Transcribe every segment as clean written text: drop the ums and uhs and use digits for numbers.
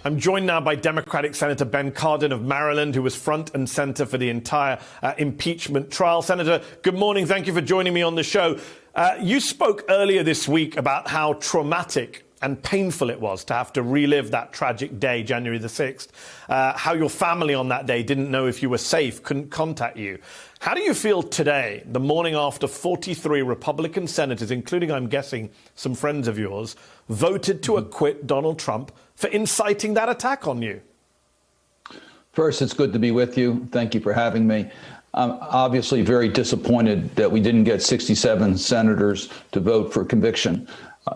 I'm joined now by Democratic Senator Ben Cardin of Maryland, who was front and center for the entire impeachment trial. Senator, good morning. Thank you for joining me on the show. You spoke earlier this week about how traumatic and painful it was to have to relive that tragic day, January the 6th, how your family on that day didn't know if you were safe, couldn't contact you. How do you feel today, the morning after 43 Republican senators, including, I'm guessing, some friends of yours, voted to acquit Donald Trump for inciting that attack on you? First, it's good to be with you. Thank you for having me. I'm obviously very disappointed that we didn't get 67 senators to vote for conviction.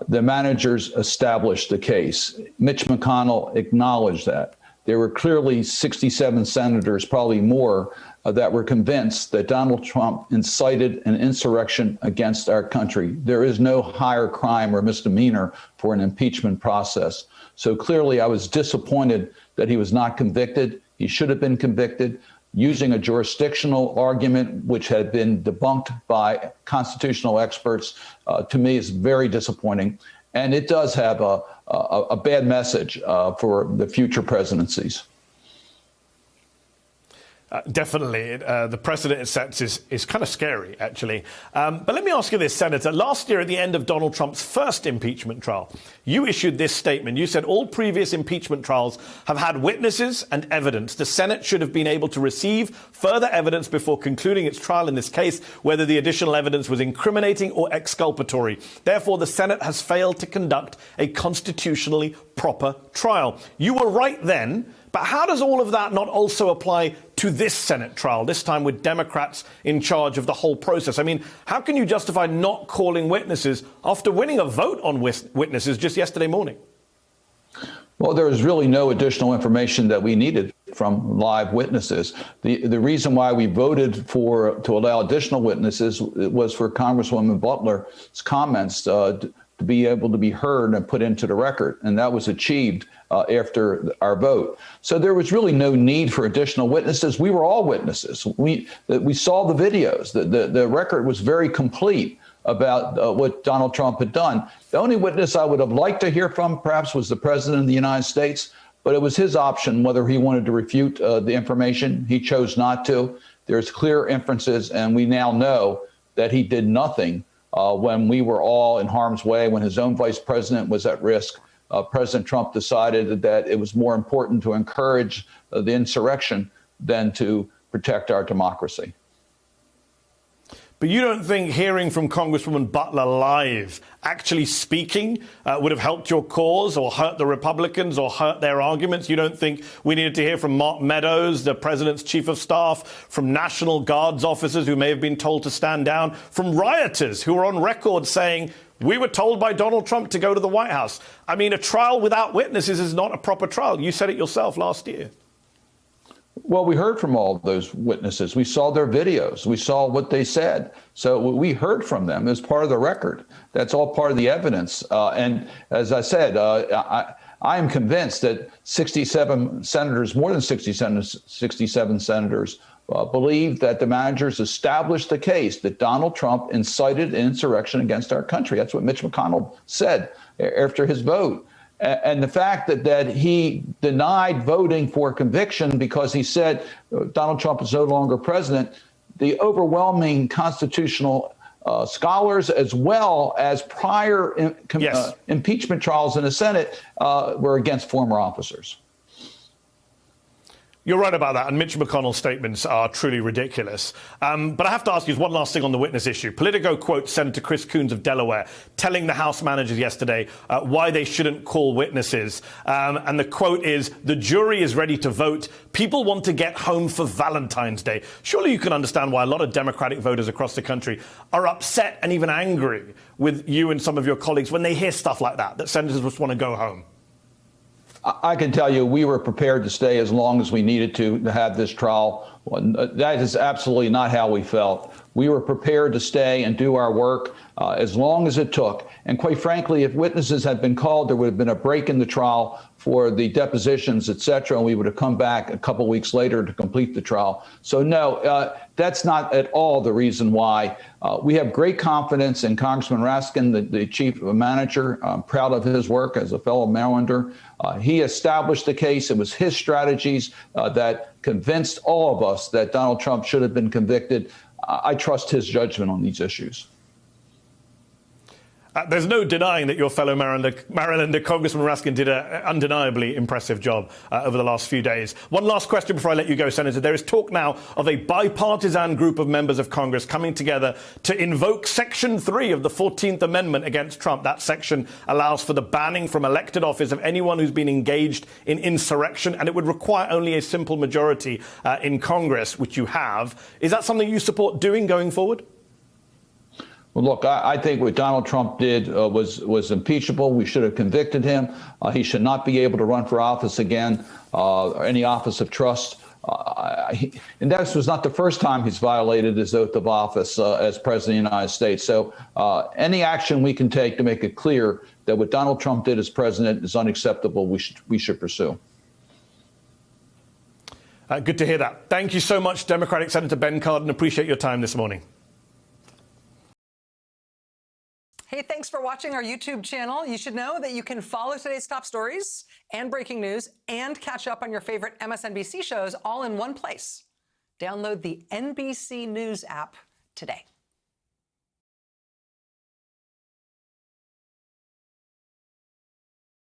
The managers established the case. Mitch McConnell acknowledged that. There were clearly 67 senators, probably more, that were convinced that Donald Trump incited an insurrection against our country. There is no higher crime or misdemeanor for an impeachment process. So clearly I was disappointed that he was not convicted. He should have been convicted. Using a jurisdictional argument, which had been debunked by constitutional experts, to me is very disappointing. And it does have a bad message for the future presidencies. Definitely. The precedent it sets is kind of scary, actually. But let me ask you this, Senator. Last year, at the end of Donald Trump's first impeachment trial, you issued this statement. You said all previous impeachment trials have had witnesses and evidence. The Senate should have been able to receive further evidence before concluding its trial in this case, whether the additional evidence was incriminating or exculpatory. Therefore, the Senate has failed to conduct a constitutionally proper trial. You were right then. But how does all of that not also apply to this Senate trial, this time with Democrats in charge of the whole process? I mean, how can you justify not calling witnesses after winning a vote on witnesses just yesterday morning? Well, there was really no additional information that we needed from live witnesses. The reason why we voted to allow additional witnesses was for Congresswoman Butler's comments to be able to be heard and put into the record. And that was achieved after our vote. So there was really no need for additional witnesses. We were all witnesses. We saw the videos. The record was very complete about what Donald Trump had done. The only witness I would have liked to hear from perhaps was the president of the United States, but it was his option whether he wanted to refute the information. He chose not to. There's clear inferences, and we now know that he did nothing when we were all in harm's way, when his own vice president was at risk. President Trump decided that it was more important to encourage the insurrection than to protect our democracy. But you don't think hearing from Congresswoman Butler live, actually speaking, would have helped your cause or hurt the Republicans or hurt their arguments? You don't think we needed to hear from Mark Meadows, the president's chief of staff, from National Guards officers who may have been told to stand down, from rioters who were on record saying, we were told by Donald Trump to go to the White House? I mean, a trial without witnesses is not a proper trial. You said it yourself last year. Well, we heard from all those witnesses. We saw their videos. We saw what they said. So we heard from them as part of the record. That's all part of the evidence. And as I said, I am convinced that 67 senators, more than 67 senators, believe that the managers established the case that Donald Trump incited an insurrection against our country. That's what Mitch McConnell said after his vote. And the fact that he denied voting for conviction because he said Donald Trump is no longer president, the overwhelming constitutional scholars, as well as prior impeachment trials in the Senate, were against former officers. You're right about that, and Mitch McConnell's statements are truly ridiculous. But I have to ask you one last thing on the witness issue. Politico quotes Senator Chris Coons of Delaware telling the House managers yesterday why they shouldn't call witnesses. And the quote is, the jury is ready to vote. People want to get home for Valentine's Day. Surely you can understand why a lot of Democratic voters across the country are upset and even angry with you and some of your colleagues when they hear stuff like that senators just want to go home. I can tell you we were prepared to stay as long as we needed to have this trial. That is absolutely not how we felt. we were prepared to stay and do our work as long as it took. And quite frankly, if witnesses had been called, there would have been a break in the trial for the depositions, et cetera, and we would have come back a couple weeks later to complete the trial. So no, that's not at all the reason why. We have great confidence in Congressman Raskin, the chief manager. I'm proud of his work as a fellow Marylander. He established the case. It was his strategies that convinced all of us that Donald Trump should have been convicted. I trust his judgment on these issues. There's no denying that your fellow Marylander Congressman Raskin did an undeniably impressive job over the last few days. One last question before I let you go, Senator. There is talk now of a bipartisan group of members of Congress coming together to invoke Section 3 of the 14th Amendment against Trump. That section allows for the banning from elected office of anyone who's been engaged in insurrection, and it would require only a simple majority in Congress, which you have. Is that something you support doing going forward? Well, look, I think what Donald Trump did was impeachable. We should have convicted him. He should not be able to run for office again, or any office of trust. And that was not the first time he's violated his oath of office as president of the United States. So any action we can take to make it clear that what Donald Trump did as president is unacceptable, we should pursue. Good to hear that. Thank you so much, Democratic Senator Ben Cardin. Appreciate your time this morning. Hey, thanks for watching our YouTube channel. You should know that you can follow today's top stories and breaking news and catch up on your favorite MSNBC shows all in one place. Download the NBC News app today.